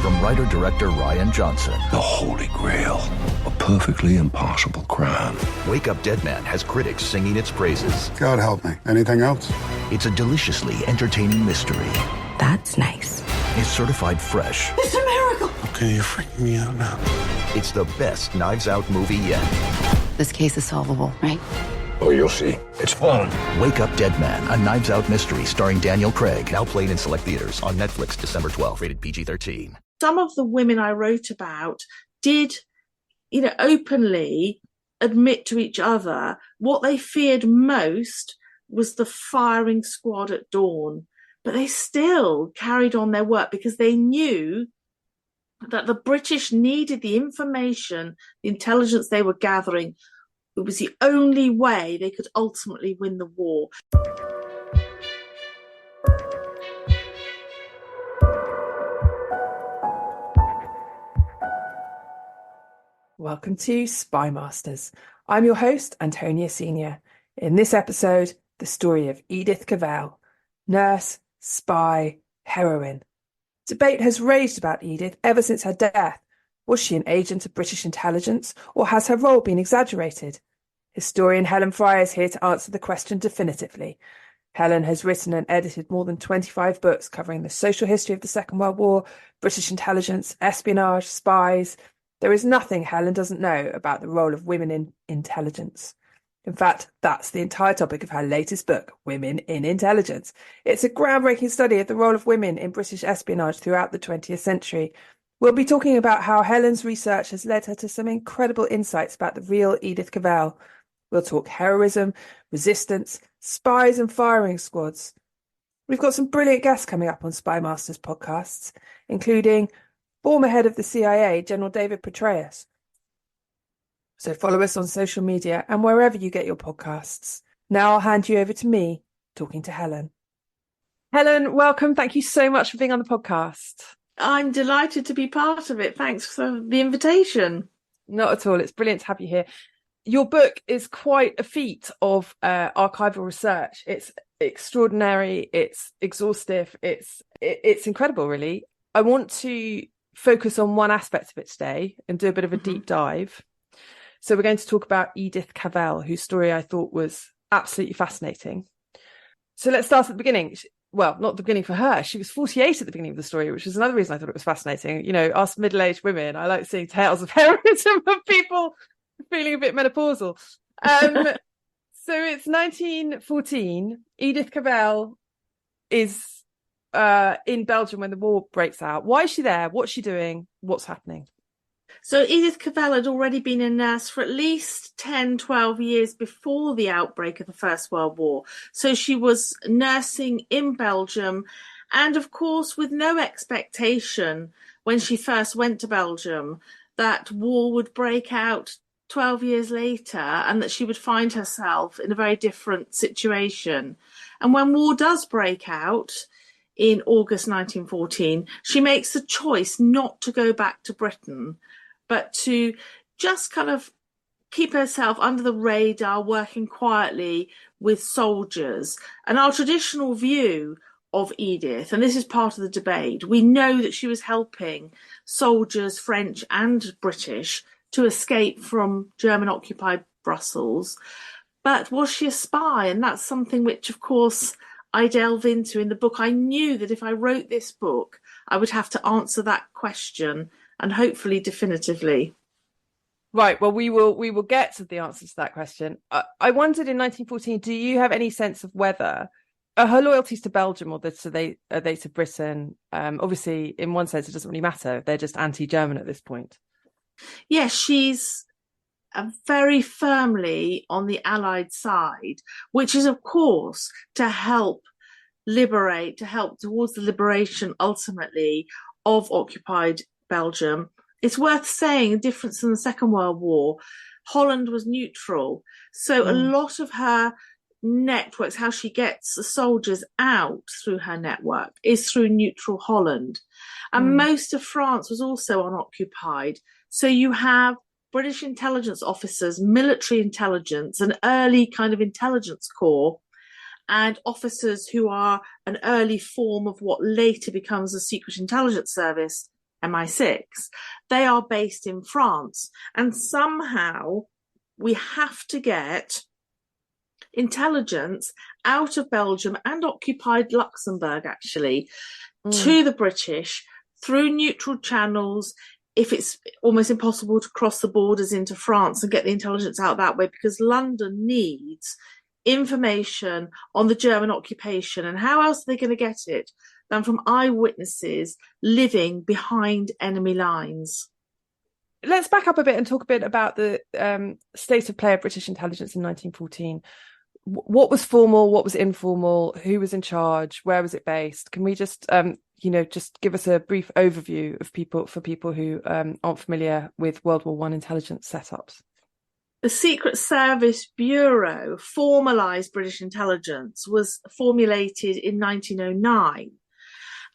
from writer-director Rian Johnson. The Holy Grail. A perfectly impossible crime. Wake Up Dead Man has critics singing its praises. God help me. Anything else? It's a deliciously entertaining mystery. That's nice. It's certified fresh. It's a miracle! Okay, you're freaking me out now. It's the best Knives Out movie yet. This case is solvable, right? Oh, you'll see. It's fun. Wake Up Dead Man, a Knives Out mystery starring Daniel Craig. Now playing in select theaters on Netflix December 12th, rated PG-13. Some of the women I wrote about did, openly admit to each other what they feared most was the firing squad at dawn. But they still carried on their work because they knew that the British needed the information, the intelligence they were gathering. It was the only way they could ultimately win the war. Welcome to Spy Masters. I'm your host, Antonia Senior. In this episode, the story of Edith Cavell, nurse, spy, heroine. Debate has raged about Edith ever since her death. Was she an agent of British intelligence, or has her role been exaggerated? Historian Helen Fry is here to answer the question definitively. Helen has written and edited more than 25 books covering the social history of the Second World War, British intelligence, espionage, spies. There is nothing Helen doesn't know about the role of women in intelligence. In fact, that's the entire topic of her latest book, Women in Intelligence. It's a groundbreaking study of the role of women in British espionage throughout the 20th century. We'll be talking about how Helen's research has led her to some incredible insights about the real Edith Cavell. We'll talk heroism, resistance, spies and firing squads. We've got some brilliant guests coming up on Spy Masters podcasts, including former head of the CIA, General David Petraeus. So follow us on social media and wherever you get your podcasts. Now I'll hand you over to me, talking to Helen. Helen, welcome. Thank you so much for being on the podcast. I'm delighted to be part of it. Thanks for the invitation. Not at all. It's brilliant to have you here. Your book is quite a feat of archival research. It's extraordinary. It's exhaustive. It's incredible, really. I want to focus on one aspect of it today and do a bit of a deep dive. So we're going to talk about Edith Cavell, whose story I thought was absolutely fascinating. So let's start at the beginning. Well, not the beginning for her. She was 48 at the beginning of the story, which is another reason I thought it was fascinating. Us middle-aged women, I like seeing tales of heroism of people feeling a bit menopausal. So it's 1914. Edith Cavell is in Belgium when the war breaks out. Why is she there? What's she doing? What's happening? So Edith Cavell had already been a nurse for at least 10, 12 years before the outbreak of the First World War. So she was nursing in Belgium, and of course with no expectation when she first went to Belgium that war would break out 12 years later and that she would find herself in a very different situation. And when war does break out in August 1914, she makes the choice not to go back to Britain, but to just kind of keep herself under the radar, working quietly with soldiers. And our traditional view of Edith, and this is part of the debate, we know that she was helping soldiers, French and British, to escape from German-occupied Brussels. But was she a spy? And that's something which, of course, I delve into in the book. I knew that if I wrote this book, I would have to answer that question, and hopefully definitively. Right. Well, we will get to the answer to that question. I wondered in 1914, do you have any sense of whether her loyalties to Belgium or are they to Britain? Obviously, in one sense, it doesn't really matter. They're just anti-German at this point. Yes, she's very firmly on the Allied side, which is, of course, to help towards the liberation, ultimately, of occupied Belgium. It's worth saying, a difference in the Second World War, Holland was neutral. So a lot of her networks, how she gets the soldiers out through her network, is through neutral Holland. And most of France was also unoccupied. So you have British intelligence officers, military intelligence, an early kind of intelligence corps, and officers who are an early form of what later becomes the Secret Intelligence Service MI6. They are based in France. And somehow we have to get intelligence out of Belgium and occupied Luxembourg, actually, to the British through neutral channels, if it's almost impossible to cross the borders into France and get the intelligence out that way, because London needs information on the German occupation. And how else are they going to get it than from eyewitnesses living behind enemy lines? Let's back up a bit and talk a bit about the state of play of British intelligence in 1914. What was formal? What was informal? Who was in charge? Where was it based? Can we just, just give us a brief overview of people who aren't familiar with World War I intelligence setups? The Secret Service Bureau, formalised British intelligence, was formulated in 1909.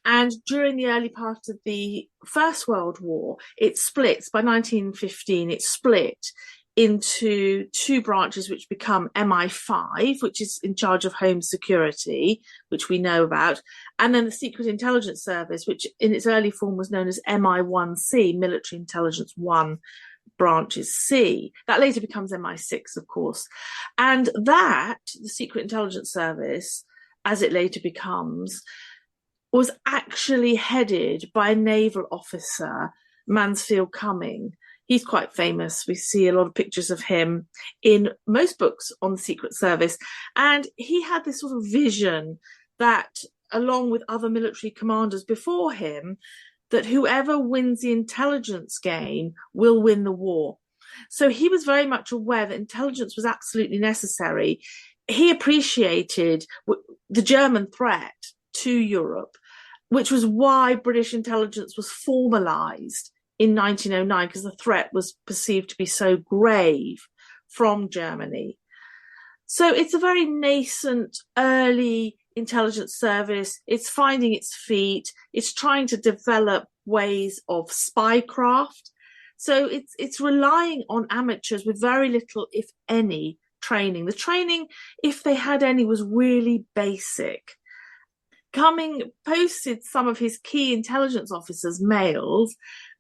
And during the early part of the First World War, it splits. By 1915, it split into two branches, which become MI5, which is in charge of home security, which we know about, and then the Secret Intelligence Service, which in its early form was known as MI1C, Military Intelligence 1, branches C. That later becomes MI6, of course. And that, the Secret Intelligence Service, as it later becomes, was actually headed by a naval officer, Mansfield Cumming. He's quite famous. We see a lot of pictures of him in most books on the Secret Service. And he had this sort of vision that, along with other military commanders before him, that whoever wins the intelligence game will win the war. So he was very much aware that intelligence was absolutely necessary. He appreciated the German threat to Europe, which was why British intelligence was formalised in 1909, because the threat was perceived to be so grave from Germany. So it's a very nascent, early intelligence service. It's finding its feet. It's trying to develop ways of spycraft. So it's relying on amateurs with very little, if any, training. The training, if they had any, was really basic. Cumming posted some of his key intelligence officers, male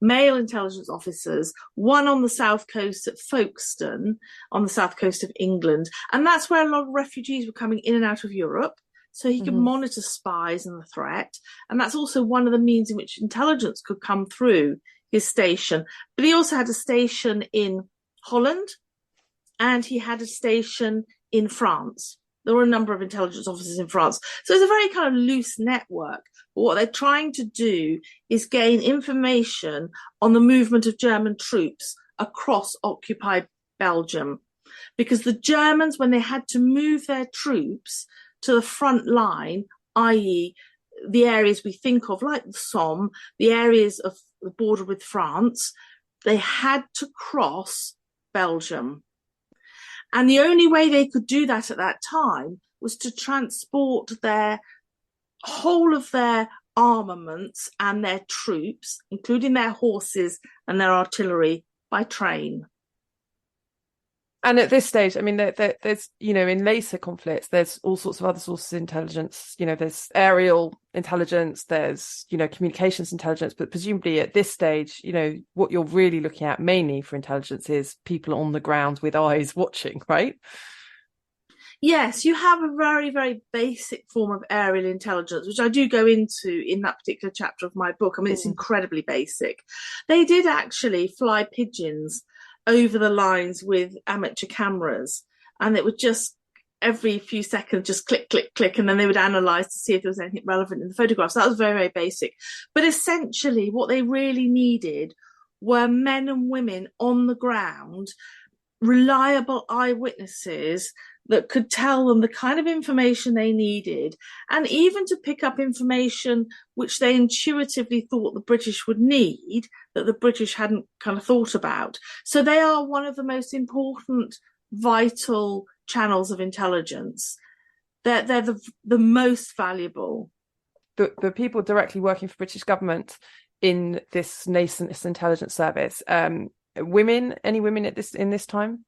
intelligence officers, one on the south coast at Folkestone, on the south coast of England. And that's where a lot of refugees were coming in and out of Europe. So he could monitor spies and the threat. And that's also one of the means in which intelligence could come through his station. But he also had a station in Holland, and he had a station in France. There were a number of intelligence officers in France. So it's a very kind of loose network. But what they're trying to do is gain information on the movement of German troops across occupied Belgium. Because the Germans, when they had to move their troops to the front line, i.e. the areas we think of, like the Somme, the areas of the border with France, they had to cross Belgium. And the only way they could do that at that time was to transport their whole of their armaments and their troops, including their horses and their artillery, by train. And at this stage, I mean, there's, in later conflicts, there's all sorts of other sources of intelligence. There's aerial intelligence, there's, communications intelligence, but presumably at this stage, what you're really looking at mainly for intelligence is people on the ground with eyes watching, right? Yes, you have a very, very basic form of aerial intelligence, which I do go into in that particular chapter of my book. I mean, it's incredibly basic. They did actually fly pigeons over the lines with amateur cameras, and it would just every few seconds just click, click, click, and then they would analyse to see if there was anything relevant in the photographs. That was very, very basic. But essentially what they really needed were men and women on the ground, reliable eyewitnesses that could tell them the kind of information they needed, and even to pick up information which they intuitively thought the British would need, that the British hadn't kind of thought about. So they are one of the most important, vital channels of intelligence. They're the most valuable. The people directly working for British government in this nascent intelligence service, women, any women in this time?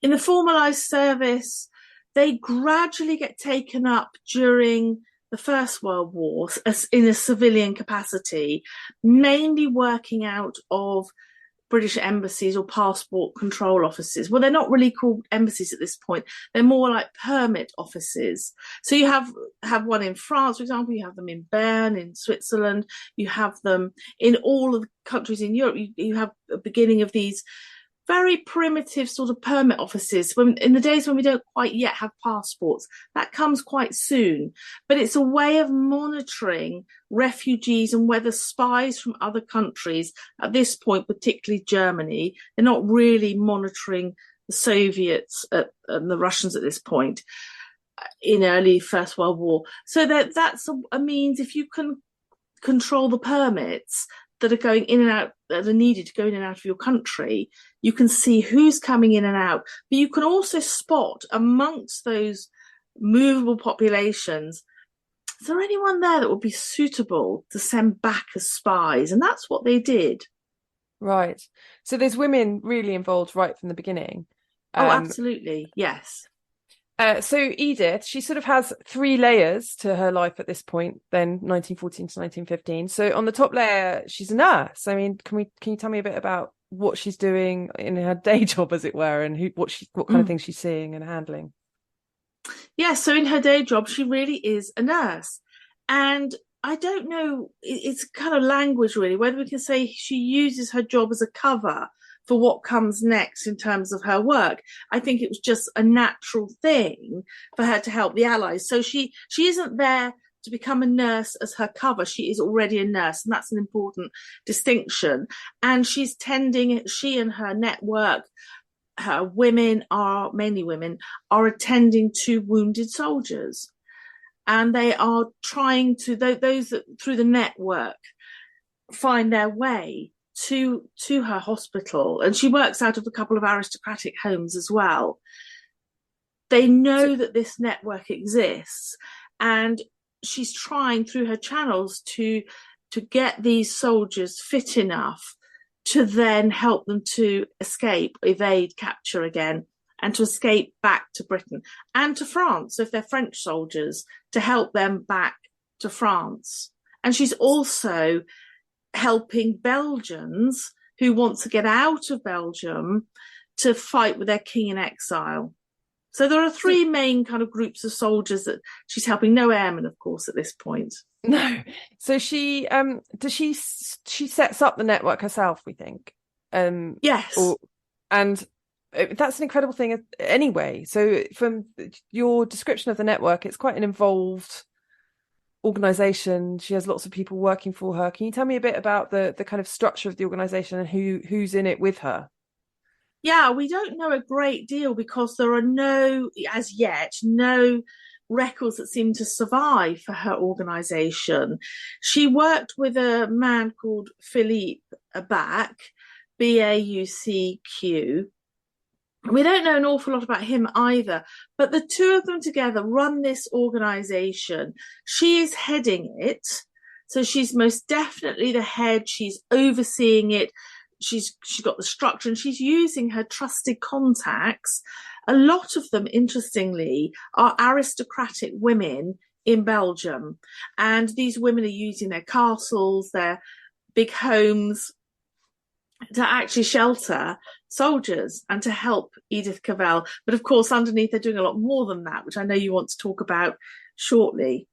In the formalised service, they gradually get taken up during the First World War as in a civilian capacity, mainly working out of British embassies or passport control offices. Well, they're not really called embassies at this point. They're more like permit offices. So you have one in France, for example. You have them in Bern, in Switzerland. You have them in all of the countries in Europe. You have a beginning of these very primitive sort of permit offices in the days when we don't quite yet have passports. That comes quite soon, but it's a way of monitoring refugees and whether spies from other countries, at this point particularly Germany, they're not really monitoring the Soviets and the Russians at this point in early First World War. So that's a means, if you can control the permits that are going in and out, that are needed to go in and out of your country, you can see who's coming in and out. But you can also spot amongst those movable populations, is there anyone there that would be suitable to send back as spies? And that's what they did. Right. So there's women really involved right from the beginning. Oh, absolutely. Yes. So Edith, she sort of has 3 layers to her life at this point, then 1914 to 1915. So on the top layer, she's a nurse. I mean, can you tell me a bit about what she's doing in her day job, as it were, and what kind of things she's seeing and handling? Yeah, so in her day job, she really is a nurse. And I don't know, it's kind of language really, whether we can say she uses her job as a cover for what comes next in terms of her work. I think it was just a natural thing for her to help the Allies. So she isn't there to become a nurse as her cover. She is already a nurse, and that's an important distinction. And she and her network, her mainly women, are attending to wounded soldiers. And they are trying to, those that through the network find their way to her hospital, and she works out of a couple of aristocratic homes as well. They know that this network exists, and she's trying through her channels to get these soldiers fit enough to then help them to escape, evade capture again, and to escape back to Britain and to France. So if they're French soldiers, to help them back to France. And she's also helping Belgians who want to get out of Belgium to fight with their king in exile. So there are 3 main kind of groups of soldiers that she's helping. No airmen, of course, at this point. No. So she sets up the network herself, we think. Yes. And that's an incredible thing anyway. So from your description of the network, it's quite an involved organization. She has lots of people working for her. Can you tell me a bit about the kind of structure of the organization and who's in it with her? Yeah, we don't know a great deal because there are as yet no records that seem to survive for her organization. She worked with a man called Philippe Bauq, Bauq. We don't know an awful lot about him either, but the 2 of them together run this organization. She is heading it, so she's most definitely the head. She's overseeing it. She's got the structure, and she's using her trusted contacts. A lot of them, interestingly, are aristocratic women in Belgium, and these women are using their castles, their big homes, to actually shelter soldiers and to help Edith Cavell. But of course, underneath, they're doing a lot more than that, which I know you want to talk about shortly.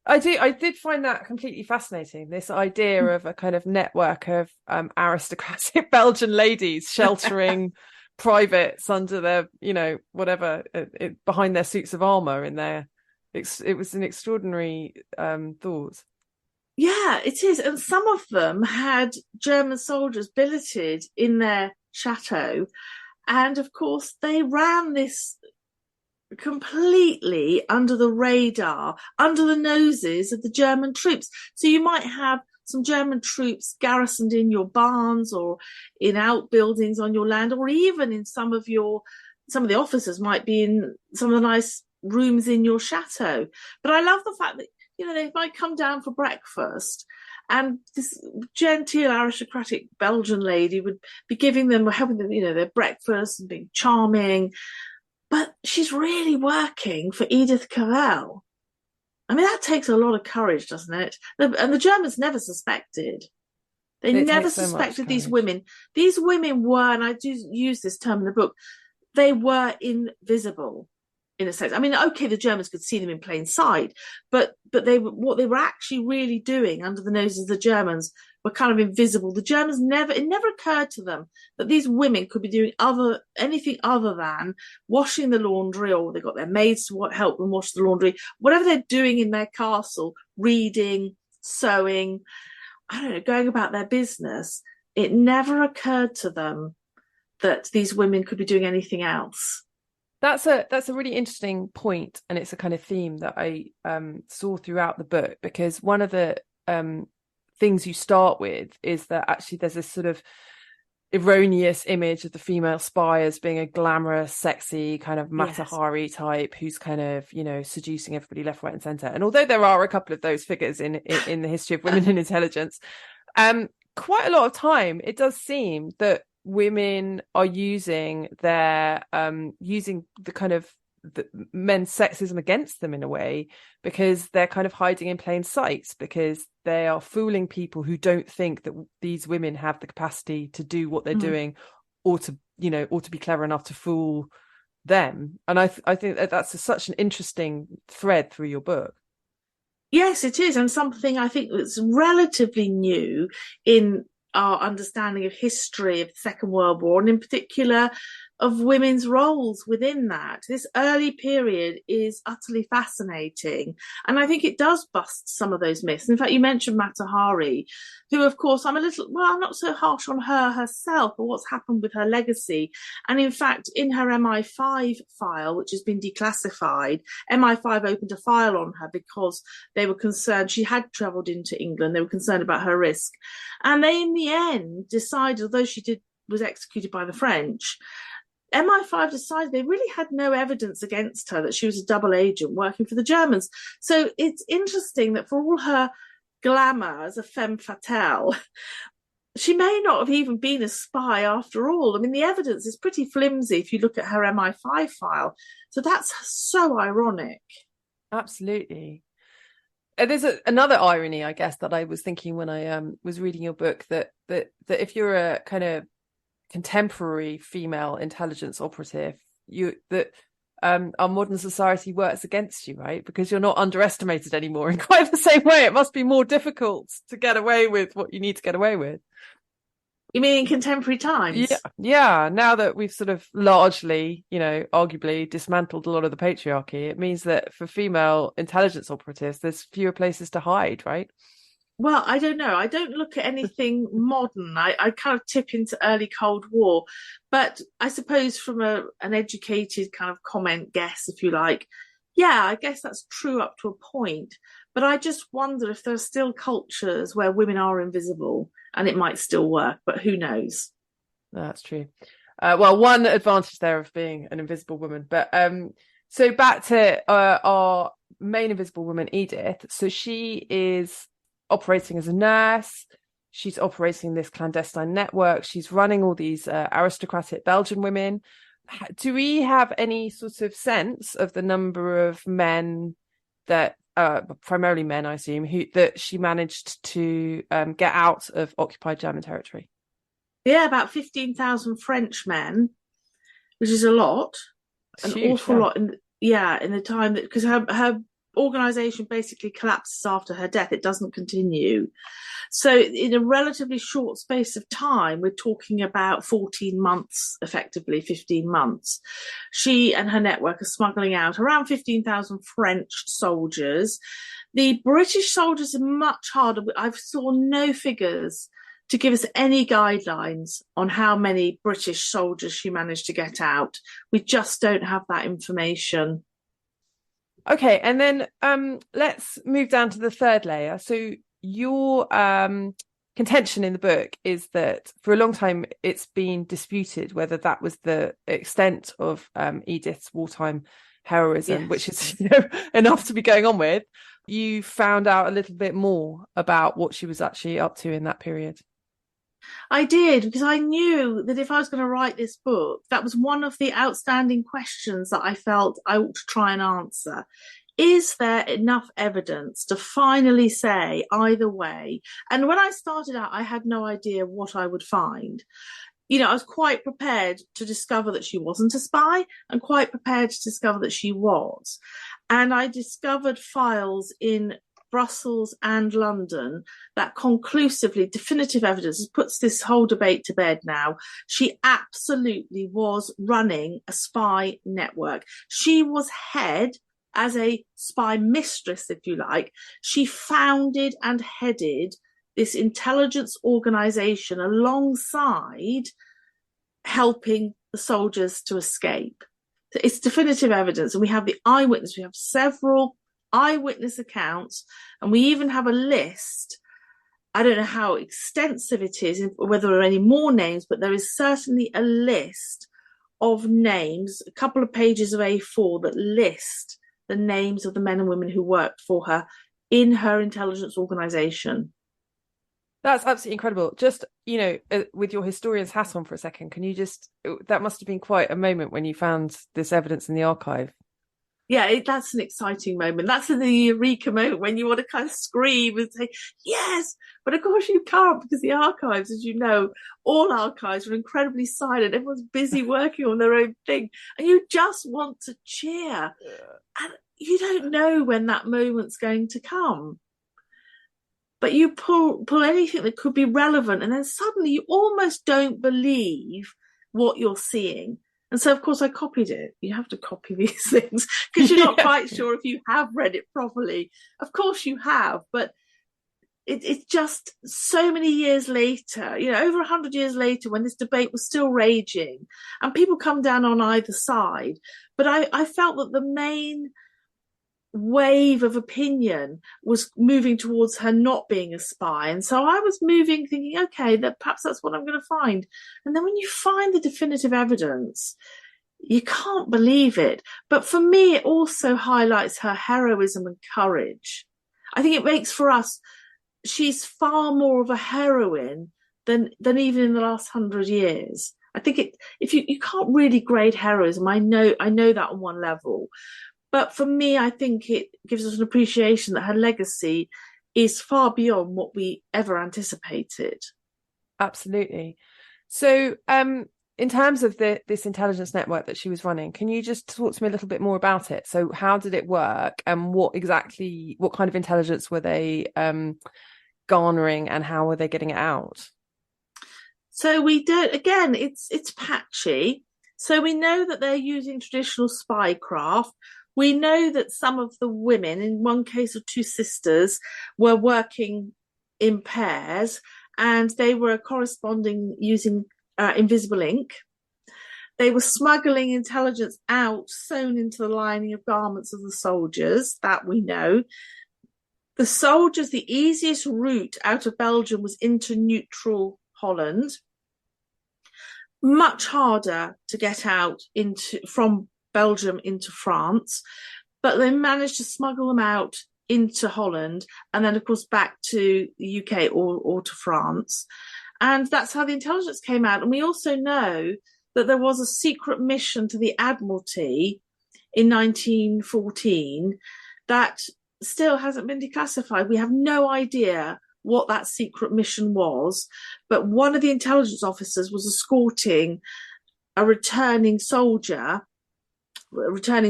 I did find that completely fascinating, this idea of a kind of network of aristocratic Belgian ladies sheltering privates under their, whatever, behind their suits of armour in there. It was an extraordinary thought. Yeah, it is. And some of them had German soldiers billeted in their chateau. And of course, they ran this completely under the radar, under the noses of the German troops. So you might have some German troops garrisoned in your barns or in outbuildings on your land, or even in some of the officers might be in some of the nice rooms in your chateau. But I love the fact that they might come down for breakfast, and this genteel aristocratic Belgian lady would be helping them, their breakfast and being charming. But she's really working for Edith Cavell. I mean, that takes a lot of courage, doesn't it? And the Germans never suspected. They never suspected these women. These women were, and I do use this term in the book, they were invisible in a sense. I mean, okay, the Germans could see them in plain sight, but what they were actually really doing under the noses of the Germans were kind of invisible. The Germans it never occurred to them that these women could be doing anything other than washing the laundry, or they got their maids to help them wash the laundry, whatever they're doing in their castle, reading, sewing, I don't know, going about their business. It never occurred to them that these women could be doing anything else. That's a really interesting point, and it's a kind of theme that I saw throughout the book, because one of the things you start with is that actually there's this sort of erroneous image of the female spy as being a glamorous, sexy kind of Mata Hari type who's kind of, you know, seducing everybody left, right and centre. And although there are a couple of those figures in the history of women in intelligence, quite a lot of time it does seem that women are using their using the kind of the men's sexism against them in a way, because they're kind of hiding in plain sight, because they are fooling people who don't think that these women have the capacity to do what they're doing, or to be clever enough to fool them. And I think that's such an interesting thread through your book. Yes, it is, and something I think that's relatively new in our understanding of history of the Second World War, and in particular of women's roles within that. This early period is utterly fascinating, and I think it does bust some of those myths. In fact, you mentioned Mata Hari, who, of course, I'm not so harsh on her herself, but what's happened with her legacy. And in fact, in her MI5 file, which has been declassified, MI5 opened a file on her because they were concerned she had travelled into England. They were concerned about her risk. And they, in the end, decided, although she was executed by the French, MI5 decided they really had no evidence against her that she was a double agent working for the Germans. So it's interesting that for all her glamour as a femme fatale, she may not have even been a spy after all. I mean, the evidence is pretty flimsy if you look at her MI5 file. So that's so ironic. Absolutely. There's another irony, I guess, that I was thinking when I was reading your book, that if you're a kind of contemporary female intelligence operative, our modern society works against you, right? Because you're not underestimated anymore in quite the same way. It must be more difficult to get away with what you need to get away with. You mean in contemporary times? Yeah. Now that we've sort of largely, arguably dismantled a lot of the patriarchy, it means that for female intelligence operatives, there's fewer places to hide, right? Well, I don't know. I don't look at anything modern. I kind of tip into early Cold War. But I suppose from an educated kind of comment guess, if you like, yeah, I guess that's true up to a point. But I just wonder if there are still cultures where women are invisible, and it might still work, but who knows? That's true. Well, one advantage there of being an invisible woman. But so back to our main invisible woman, Edith. So she is operating as a nurse. She's operating this clandestine network. She's running all these aristocratic Belgian women. Do we have any sort of sense of the number of men that, primarily men, I assume, that she managed to get out of occupied German territory? Yeah, about 15,000 French men, which is a lot, awful lot. In the time that, because her organisation basically collapses after her death. It doesn't continue. So in a relatively short space of time, we're talking about 14 months, effectively 15 months. She and her network are smuggling out around 15,000 French soldiers. The British soldiers are much harder. I saw no figures to give us any guidelines on how many British soldiers she managed to get out. We just don't have that information. Okay, and then let's move down to the third layer. So your contention in the book is that for a long time it's been disputed whether that was the extent of Edith's wartime heroism, which is enough to be going on with. You found out a little bit more about what she was actually up to in that period. I did, because I knew that if I was going to write this book, that was one of the outstanding questions that I felt I ought to try and answer. is there enough evidence to finally say either way? And when I started out, I had no idea what I would find. I was quite prepared to discover that she wasn't a spy and quite prepared to discover that she was. And I discovered files in Brussels and London that conclusively, definitive evidence puts this whole debate to bed now. She absolutely was running a spy network. She was head as a spy mistress, if you like. She founded and headed this intelligence organization alongside helping the soldiers to escape. So it's definitive evidence. And we have the eyewitness. We have several eyewitness accounts, and we even have a list. I don't know how extensive it is, whether there are any more names, but there is certainly a list of names, a couple of pages of A4 that list the names of the men and women who worked for her in her intelligence organization. That's absolutely incredible. Just, with your historian's hat on for a second, that must have been quite a moment when you found this evidence in the archive. Yeah, that's an exciting moment. That's the eureka moment when you want to kind of scream and say, yes, but of course you can't, because the archives, as you know, all archives are incredibly silent. Everyone's busy working on their own thing, and you just want to cheer. And you don't know when that moment's going to come. But you pull anything that could be relevant, and then suddenly you almost don't believe what you're seeing. And so, of course, I copied it. You have to copy these things because you're not quite sure if you have read it properly. Of course you have, but it's just so many years later, over 100 years later, when this debate was still raging and people come down on either side. But I felt that the main wave of opinion was moving towards her not being a spy, and so I was moving thinking, okay, that perhaps that's what I'm going to find. And then when you find the definitive evidence, you can't believe it. But for me, it also highlights her heroism and courage. I think it makes for us, she's far more of a heroine than even in the last 100 years. I think if you can't really grade heroism, I know that on one level. But for me, I think it gives us an appreciation that her legacy is far beyond what we ever anticipated. Absolutely. So in terms of this intelligence network that she was running, can you just talk to me a little bit more about it? So how did it work, and what kind of intelligence were they garnering, and how were they getting it out? So it's patchy. So we know that they're using traditional spycraft. We know that some of the women, in one case of two sisters, were working in pairs, and they were corresponding using invisible ink. They were smuggling intelligence out, sewn into the lining of garments of the soldiers, that we know. The soldiers, the easiest route out of Belgium was into neutral Holland. Much harder to get out from Belgium into France, but they managed to smuggle them out into Holland, and then of course back to the UK or to France. And that's how the intelligence came out. And we also know that there was a secret mission to the Admiralty in 1914 that still hasn't been declassified. We have no idea what that secret mission was, but one of the intelligence officers was escorting a returning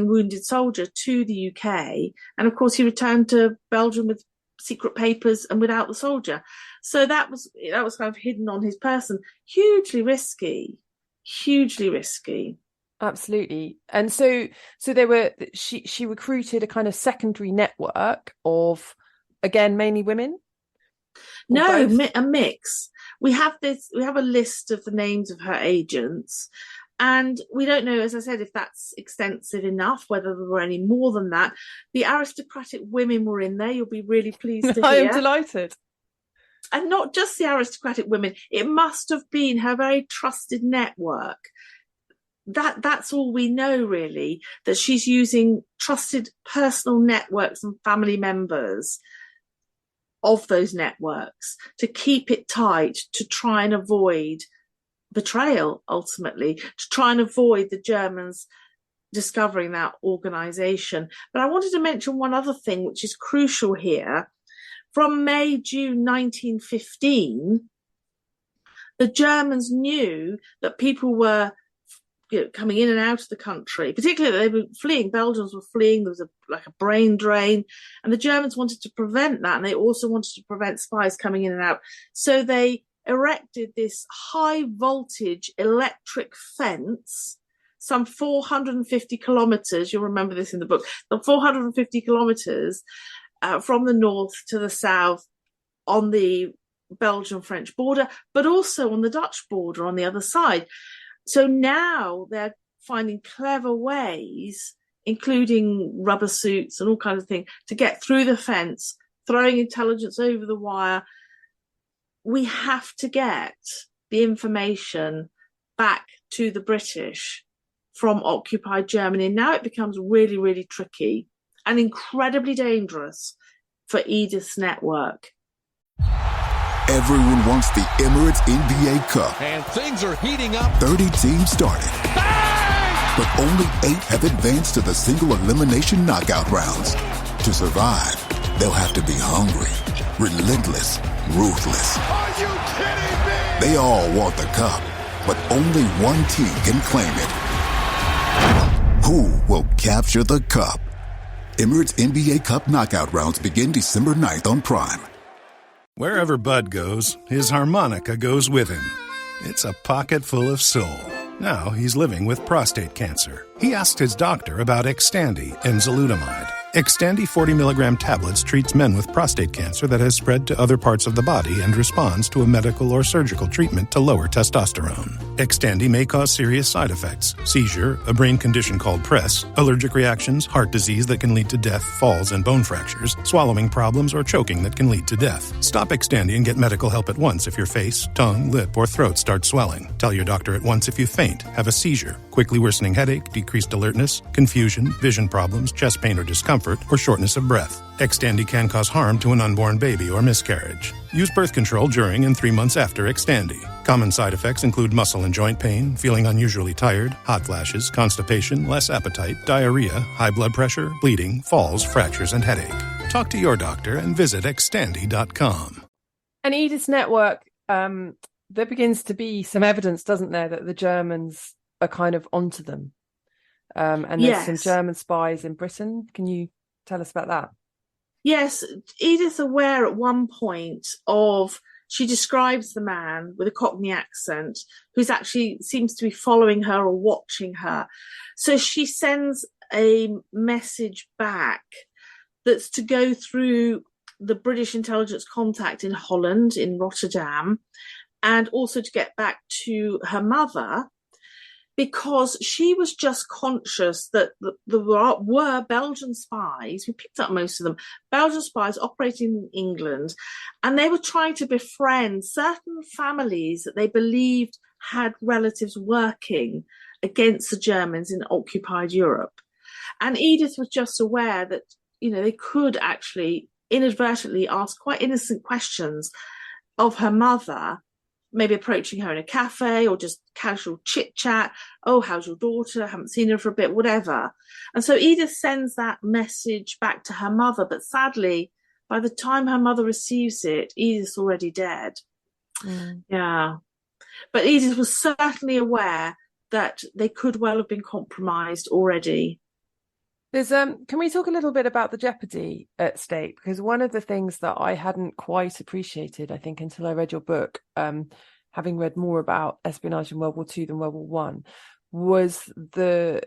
wounded soldier to the UK, and of course he returned to Belgium with secret papers and without the soldier. So that was kind of hidden on his person. Hugely risky. Absolutely. And so she recruited a kind of secondary network of, again, mainly women? No, a mix. We have a list of the names of her agents, and we don't know, as I said, if that's extensive enough, whether there were any more than that. The aristocratic women were in there. You'll be really pleased to hear. I am delighted. And not just the aristocratic women. It must have been her very trusted network. That's all we know, really, that she's using trusted personal networks and family members of those networks to keep it tight, to try and avoid betrayal, ultimately, to try and avoid the Germans discovering that organisation. But I wanted to mention one other thing, which is crucial here. From May, June 1915, the Germans knew that people were coming in and out of the country, particularly they were fleeing. Belgians were fleeing. There was like a brain drain, and the Germans wanted to prevent that, and they also wanted to prevent spies coming in and out. So they erected this high voltage electric fence, some 450 kilometers. You'll remember this in the book. The 450 kilometers from the north to the south on the Belgian-French border, but also on the Dutch border on the other side. So now they're finding clever ways, including rubber suits and all kinds of things, to get through the fence, throwing intelligence over the wire. We have to get the information back to the British from occupied Germany. And now it becomes really, really tricky and incredibly dangerous for Edith's network. Everyone wants the Emirates NBA Cup. And things are heating up. 30 teams started. Bang! But only 8 have advanced to the single elimination knockout rounds. To survive, they'll have to be hungry, relentless, ruthless. Are you kidding me? They all want the cup, but only one team can claim it. Who will capture the cup? Emirates NBA Cup knockout rounds begin December 9th on Prime. Wherever Bud goes, his harmonica goes with him. It's a pocket full of soul. Now he's living with prostate cancer. He asked his doctor about Xtandi enzalutamide. Xtandi 40 milligram tablets treats men with prostate cancer that has spread to other parts of the body and responds to a medical or surgical treatment to lower testosterone. Xtandi may cause serious side effects: seizure, a brain condition called PRESS, allergic reactions, heart disease that can lead to death, falls and bone fractures, swallowing problems, or choking that can lead to death. Stop Xtandi and get medical help at once if your face, tongue, lip, or throat start swelling. Tell your doctor at once if you faint, have a seizure, quickly worsening headache, decreased alertness, confusion, vision problems, chest pain or discomfort, or shortness of breath. Xtandi can cause harm to an unborn baby or miscarriage. Use birth control during and 3 months after Xtandi. Common side effects include muscle and joint pain, feeling unusually tired, hot flashes, constipation, less appetite, diarrhea, high blood pressure, bleeding, falls, fractures, and headache. Talk to your doctor and visit Xtandi.com. And Edith's network, there begins to be some evidence, doesn't there, that the Germans are kind of onto them. And there's some German spies in Britain. Can you tell us about that? Yes, Edith's aware at one point of, she describes the man with a Cockney accent who's actually seems to be following her or watching her. So she sends a message back that's to go through the British intelligence contact in Holland, in Rotterdam, and also to get back to her mother, because she was just conscious that there were Belgian spies, we picked up most of them, Belgian spies operating in England, and they were trying to befriend certain families that they believed had relatives working against the Germans in occupied Europe. And Edith was just aware that, they could actually inadvertently ask quite innocent questions of her mother, maybe approaching her in a cafe or just casual chit chat. Oh, how's your daughter? Haven't seen her for a bit, whatever. And so Edith sends that message back to her mother. But sadly, by the time her mother receives it, Edith's already dead. Mm. Yeah. But Edith was certainly aware that they could well have been compromised already. There's can we talk a little bit about the jeopardy at stake? Because one of the things that I hadn't quite appreciated, I think, until I read your book, having read more about espionage in World War II than World War One, was the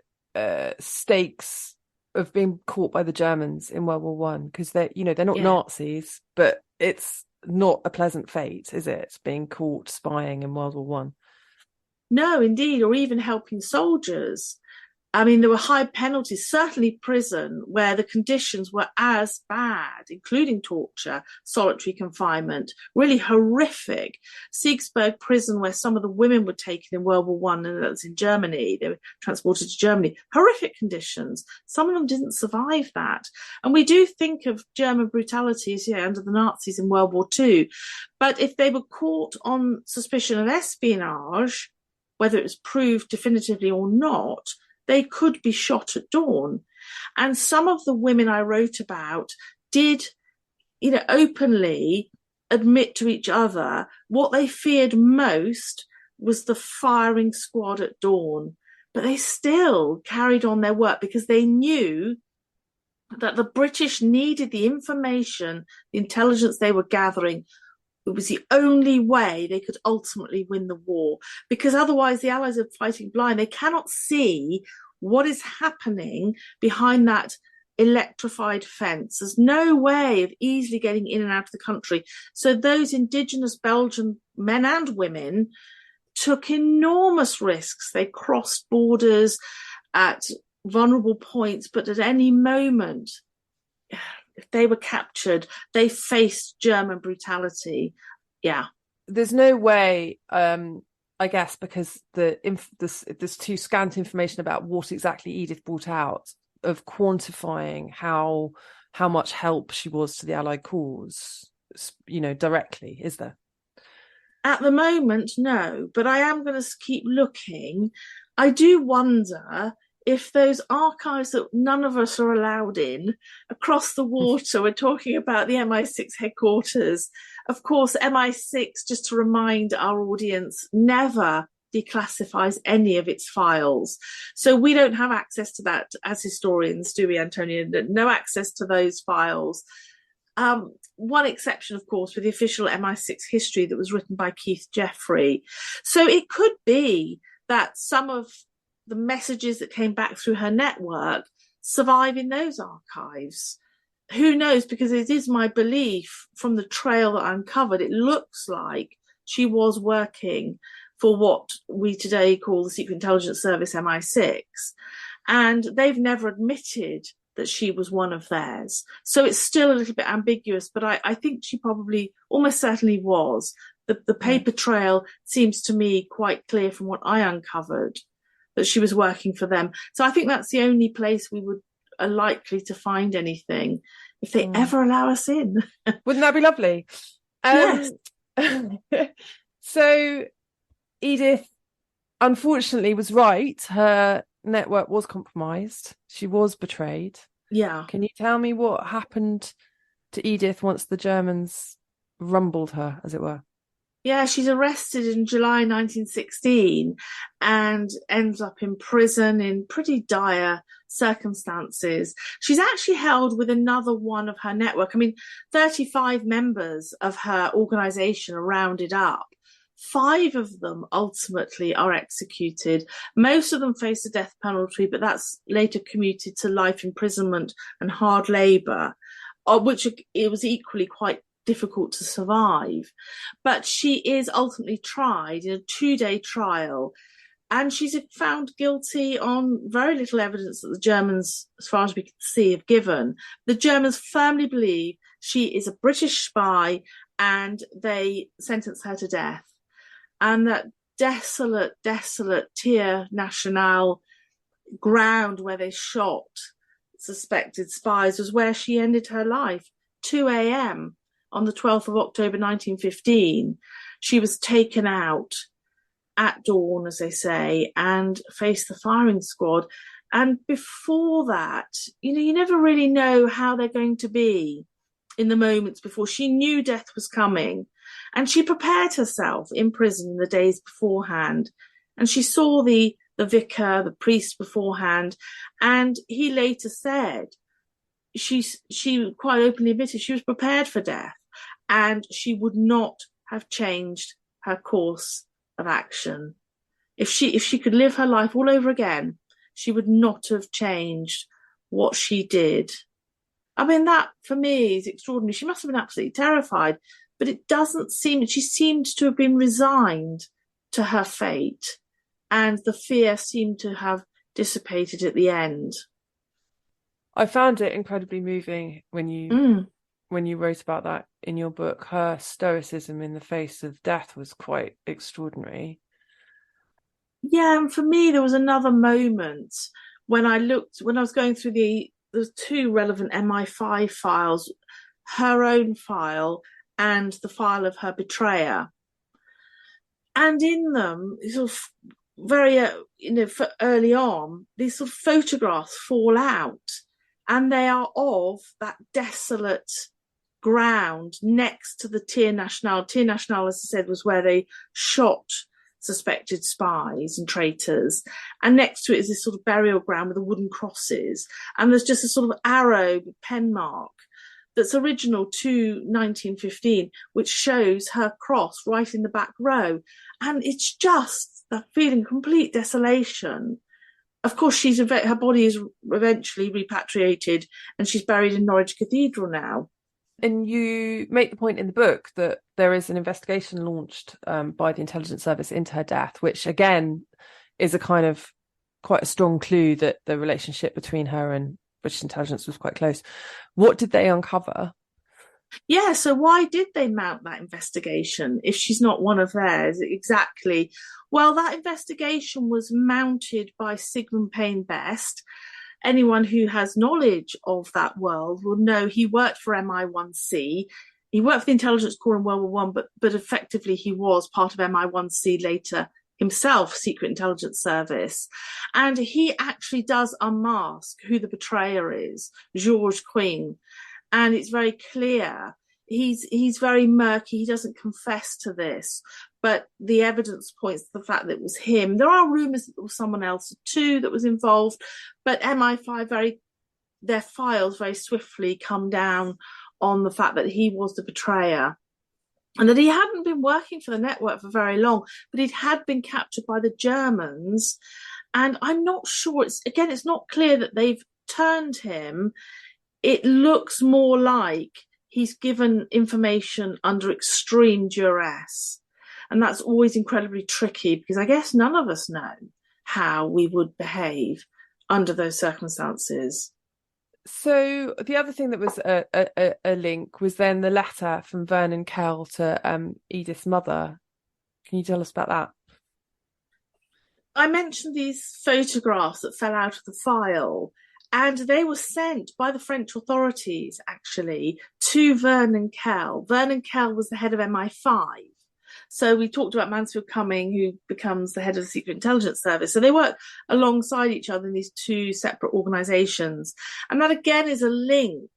stakes of being caught by the Germans in World War One. Because they're not Nazis, but it's not a pleasant fate, is it? Being caught spying in World War One. No, indeed, or even helping soldiers. I mean, there were high penalties, certainly prison, where the conditions were as bad, including torture, solitary confinement, really horrific. Siegsburg prison, where some of the women were taken in World War One, and that's in Germany, they were transported to Germany. Horrific conditions. Some of them didn't survive that. And we do think of German brutalities, under the Nazis in World War II. But if they were caught on suspicion of espionage, whether it was proved definitively or not, they could be shot at dawn. And some of the women I wrote about did, openly admit to each other what they feared most was the firing squad at dawn. But they still carried on their work because they knew that the British needed the information, the intelligence they were gathering. It was the only way they could ultimately win the war, because otherwise the Allies are fighting blind. They cannot see what is happening behind that electrified fence. There's no way of easily getting in and out of the country. So those indigenous Belgian men and women took enormous risks. They crossed borders at vulnerable points, but at any moment, if they were captured, they faced German brutality. Yeah. There's no way, I guess, because there's too scant information about what exactly Edith brought out, of quantifying how much help she was to the Allied cause, directly, is there? At the moment, no, but I am going to keep looking. I do wonder if those archives that none of us are allowed in across the water, we're talking about the MI6 headquarters. Of course, MI6, just to remind our audience, never declassifies any of its files. So we don't have access to that as historians, do we, Antonia? No access to those files. One exception, of course, with the official MI6 history that was written by Keith Jeffrey. So it could be that some of the messages that came back through her network survive in those archives. Who knows? Because it is my belief from the trail that I uncovered, it looks like she was working for what we today call the Secret Intelligence Service, MI6. And they've never admitted that she was one of theirs. So it's still a little bit ambiguous, but I think she probably almost certainly was. The paper trail seems to me quite clear from what I uncovered, that she was working for them. So I think that's the only place we are likely to find anything, if they ever allow us in. Wouldn't that be lovely? Yes. So Edith, unfortunately, was right. Her network was compromised. She was betrayed. Yeah. Can you tell me what happened to Edith once the Germans rumbled her, as it were? Yeah, she's arrested in July 1916 and ends up in prison in pretty dire circumstances. She's actually held with another one of her network. 35 members of her organisation are rounded up. 5 of them ultimately are executed. Most of them face the death penalty, but that's later commuted to life imprisonment and hard labour, which it was equally quite difficult to survive. But she is ultimately tried in a 2-day trial, and she's found guilty on very little evidence that the Germans, as far as we can see, have given. The Germans firmly believe she is a British spy, and they sentence her to death. And that desolate Tir National ground where they shot suspected spies was where she ended her life. 2 a.m. on the 12th of October 1915, she was taken out at dawn, as they say, and faced the firing squad. And before that, you never really know how they're going to be in the moments before. She knew death was coming, and she prepared herself in prison in the days beforehand. And she saw the vicar, the priest beforehand, and he later said she quite openly admitted she was prepared for death, and she would not have changed her course of action. If she could live her life all over again, she would not have changed what she did. That for me is extraordinary. She must have been absolutely terrified, but it doesn't seem, she seemed to have been resigned to her fate, and the fear seemed to have dissipated at the end. I found it incredibly moving when you wrote about that in your book. Her stoicism in the face of death was quite extraordinary. Yeah, and for me, there was another moment when I was going through the 2 relevant MI5 files, her own file and the file of her betrayer. And in them, sort of very, for early on, these sort of photographs fall out, and they are of that desolate ground next to the Tir National. Tir National, as I said, was where they shot suspected spies and traitors, and next to it is this sort of burial ground with the wooden crosses, and there's just a sort of arrow pen mark that's original to 1915, which shows her cross right in the back row, and it's just that feeling complete desolation. Of course, her body is eventually repatriated, and she's buried in Norwich Cathedral now. And you make the point in the book that there is an investigation launched by the intelligence service into her death, which again is a kind of quite a strong clue that the relationship between her and British intelligence was quite close. What did they uncover? Yeah, so why did they mount that investigation if she's not one of theirs? Exactly. Well, that investigation was mounted by Sigmund Payne Best. Anyone who has knowledge of that world will know he worked for MI1C. He worked for the Intelligence Corps in World War One, but effectively he was part of MI1C later himself, Secret Intelligence Service. And he actually does unmask who the betrayer is, Georges Queen. And it's very clear. He's very murky. He doesn't confess to this, but the evidence points to the fact that it was him. There are rumours that there was someone else too that was involved, but MI5 their files very swiftly come down on the fact that he was the betrayer, and that he hadn't been working for the network for very long, but he had been captured by the Germans. And I'm not sure. It's not clear that they've turned him. It looks more like he's given information under extreme duress. And that's always incredibly tricky, because I guess none of us know how we would behave under those circumstances. So the other thing that was a link was then the letter from Vernon Kell to Edith's mother. Can you tell us about that? I mentioned these photographs that fell out of the file, and they were sent by the French authorities, actually, to Vernon Kell. Vernon Kell was the head of MI5. So we talked about Mansfield Cumming, who becomes the head of the Secret Intelligence Service. So they work alongside each other in these two separate organisations. And that, again, is a link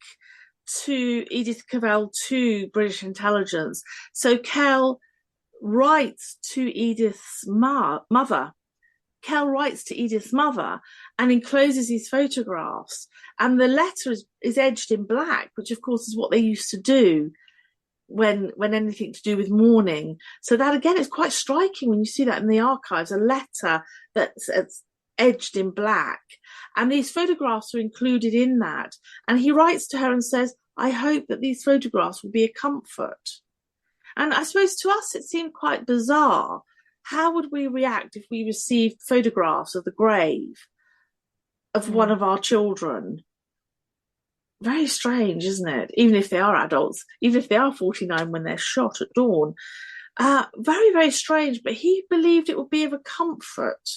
to Edith Cavell, to British intelligence. So Kell writes to Edith's mother. Kell writes to Edith's mother and encloses these photographs. And the letter is edged in black, which, of course, is what they used to do when anything to do with mourning. So that, again, is quite striking when you see that in the archives, a letter that's edged in black. And these photographs are included in that. And he writes to her and says, I hope that these photographs will be a comfort. And I suppose to us it seemed quite bizarre. How would we react if we received photographs of the grave of one of our children? Very strange, isn't it? Even if they are adults, even if they are 49 when they're shot at dawn. Very, very strange. But he believed it would be of a comfort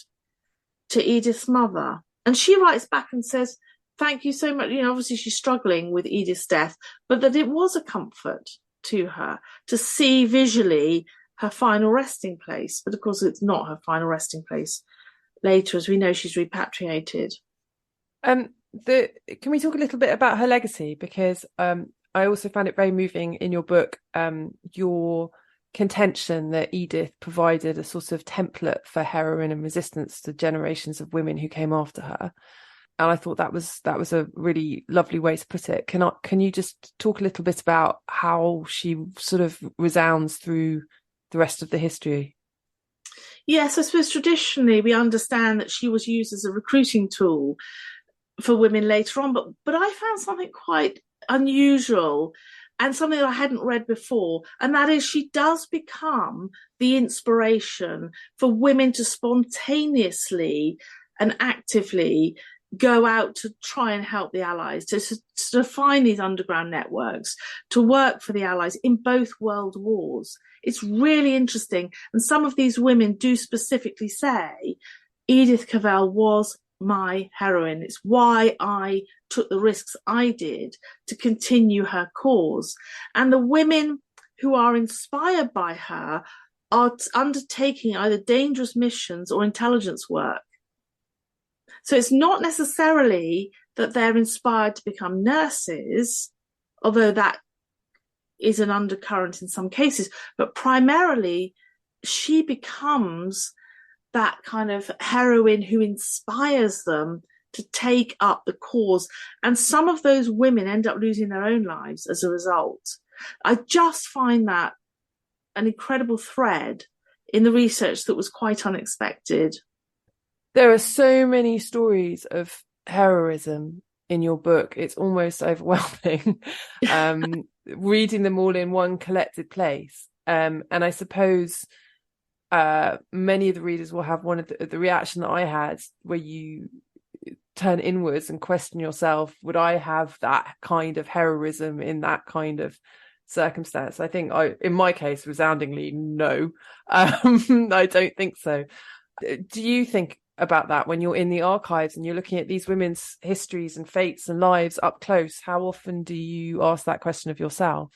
to Edith's mother. And she writes back and says, thank you so much. Obviously she's struggling with Edith's death, but that it was a comfort to her to see visually her final resting place. But of course, it's not her final resting place. Later, as we know, she's repatriated. Can we talk a little bit about her legacy? Because I also found it very moving in your book, your contention that Edith provided a sort of template for heroine and resistance to generations of women who came after her. And I thought that was a really lovely way to put it. Can you just talk a little bit about how she sort of resounds through the rest of the history? Yes, I suppose traditionally we understand that she was used as a recruiting tool for women later on, but I found something quite unusual and something that I hadn't read before, and that is she does become the inspiration for women to spontaneously and actively go out to try and help the Allies, to find these underground networks, to work for the Allies in both world wars. It's really interesting. And some of these women do specifically say, Edith Cavell was my heroine. It's why I took the risks I did to continue her cause. And the women who are inspired by her are undertaking either dangerous missions or intelligence work. So it's not necessarily that they're inspired to become nurses, although that is an undercurrent in some cases, but primarily she becomes that kind of heroine who inspires them to take up the cause. And some of those women end up losing their own lives as a result. I just find that an incredible thread in the research that was quite unexpected. There are so many stories of heroism in your book. It's almost overwhelming, reading them all in one collected place. And I suppose many of the readers will have one of the reaction that I had, where you turn inwards and question yourself, would I have that kind of heroism in that kind of circumstance? I think in my case, resoundingly no. I don't think so. Do you think about that when you're in the archives and you're looking at these women's histories and fates and lives up close? How often do you ask that question of yourself?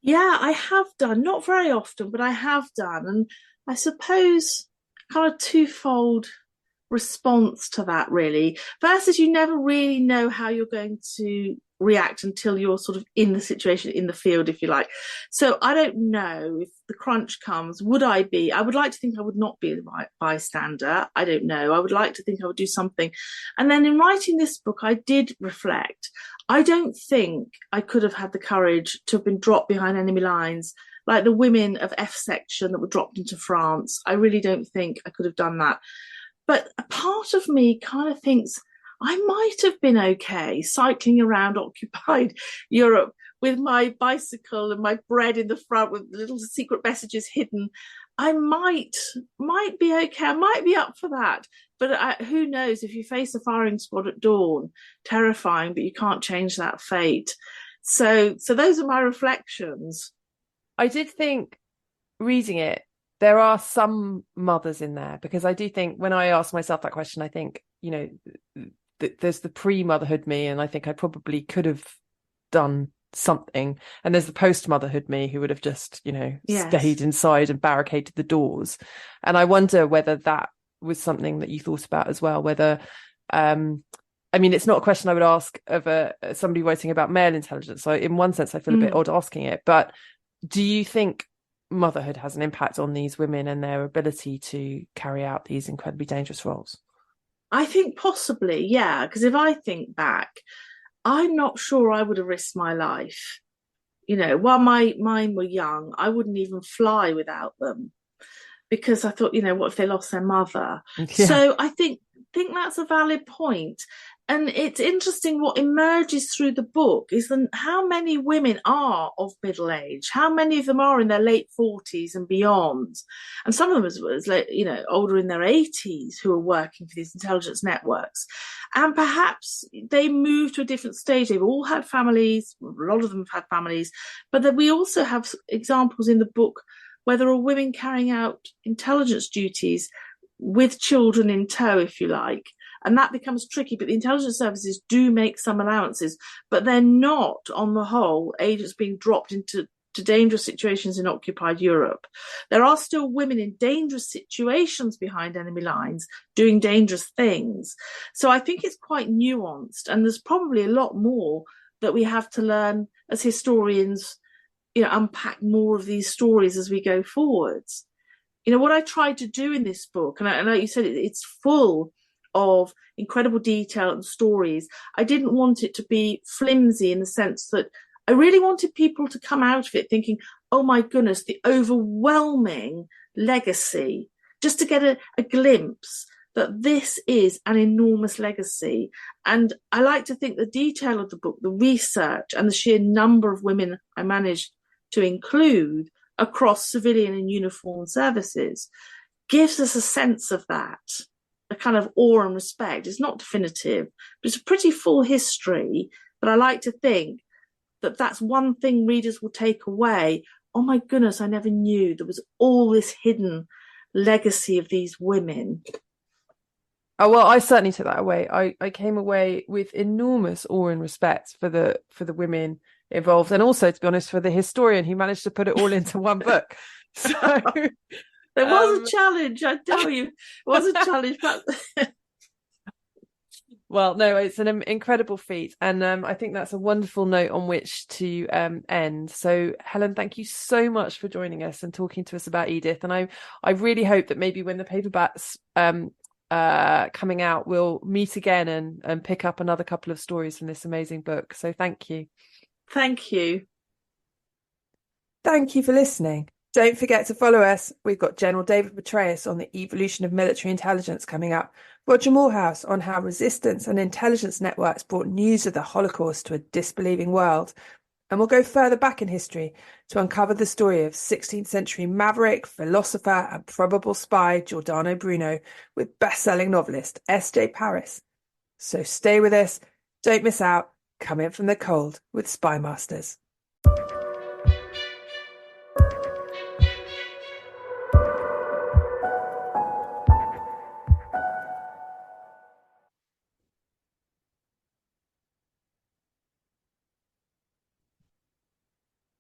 Yeah, I have done. Not very often, but I have done. And I suppose kind of twofold response to that, really. First is you never really know how you're going to react until you're sort of in the situation, in the field, if you like. So I don't know if the crunch comes, I would like to think I would not be a bystander. I don't know. I would like to think I would do something. And then in writing this book, I did reflect. I don't think I could have had the courage to have been dropped behind enemy lines like the women of F section that were dropped into France. I really don't think I could have done that. But a part of me kind of thinks I might have been okay cycling around occupied Europe with my bicycle and my bread in the front with little secret messages hidden. I might be okay. I might be up for that. But who knows, if you face a firing squad at dawn, terrifying, but you can't change that fate. So those are my reflections. I did think, reading it, there are some mothers in there, because I do think when I ask myself that question, I think, there's the pre-motherhood me, and I think I probably could have done something. And there's the post-motherhood me who would have just, stayed inside and barricaded the doors. And I wonder whether that was something that you thought about as well, whether, it's not a question I would ask of somebody writing about male intelligence. So in one sense, I feel a bit odd asking it, but do you think motherhood has an impact on these women and their ability to carry out these incredibly dangerous roles? I think possibly, yeah, because if I think back, I'm not sure I would have risked my life. While mine were young, I wouldn't even fly without them, because I thought, what if they lost their mother? Yeah. So I think that's a valid point. And it's interesting, what emerges through the book is how many women are of middle age, how many of them are in their late 40s and beyond. And some of them as older in their 80s who are working for these intelligence networks. And perhaps they move to a different stage. They've all had families, a lot of them have had families, but then we also have examples in the book where there are women carrying out intelligence duties with children in tow, if you like. And that becomes tricky, but the intelligence services do make some allowances, but they're not, on the whole, agents being dropped into dangerous situations in occupied Europe. There are still women in dangerous situations behind enemy lines doing dangerous things. So I think it's quite nuanced, and there's probably a lot more that we have to learn as historians, unpack more of these stories as we go forwards. What I tried to do in this book, and like you said, it's full of incredible detail and stories. I didn't want it to be flimsy, in the sense that I really wanted people to come out of it thinking, oh my goodness, the overwhelming legacy, just to get a glimpse that this is an enormous legacy. And I like to think the detail of the book, the research and the sheer number of women I managed to include across civilian and uniformed services gives us a sense of that, a kind of awe and respect. It's not definitive, but it's a pretty full history. But I like to think that that's one thing readers will take away. Oh my goodness, I never knew there was all this hidden legacy of these women. Oh, well, I certainly took that away. I came away with enormous awe and respect for the women involved, and also, to be honest, for the historian who managed to put it all into one book. So there was a challenge, I tell you. It was a challenge, but well, no, it's an incredible feat, and I think that's a wonderful note on which to end. So, Helen, thank you so much for joining us and talking to us about Edith. And I really hope that maybe when the paperback's coming out, we'll meet again and pick up another couple of stories from this amazing book. So, thank you. Thank you. Thank you for listening. Don't forget to follow us. We've got General David Petraeus on the evolution of military intelligence coming up, Roger Morehouse on how resistance and intelligence networks brought news of the Holocaust to a disbelieving world. And we'll go further back in history to uncover the story of 16th century maverick, philosopher and probable spy Giordano Bruno with best-selling novelist S.J. Paris. So stay with us. Don't miss out. Come in from the cold with Spy Masters.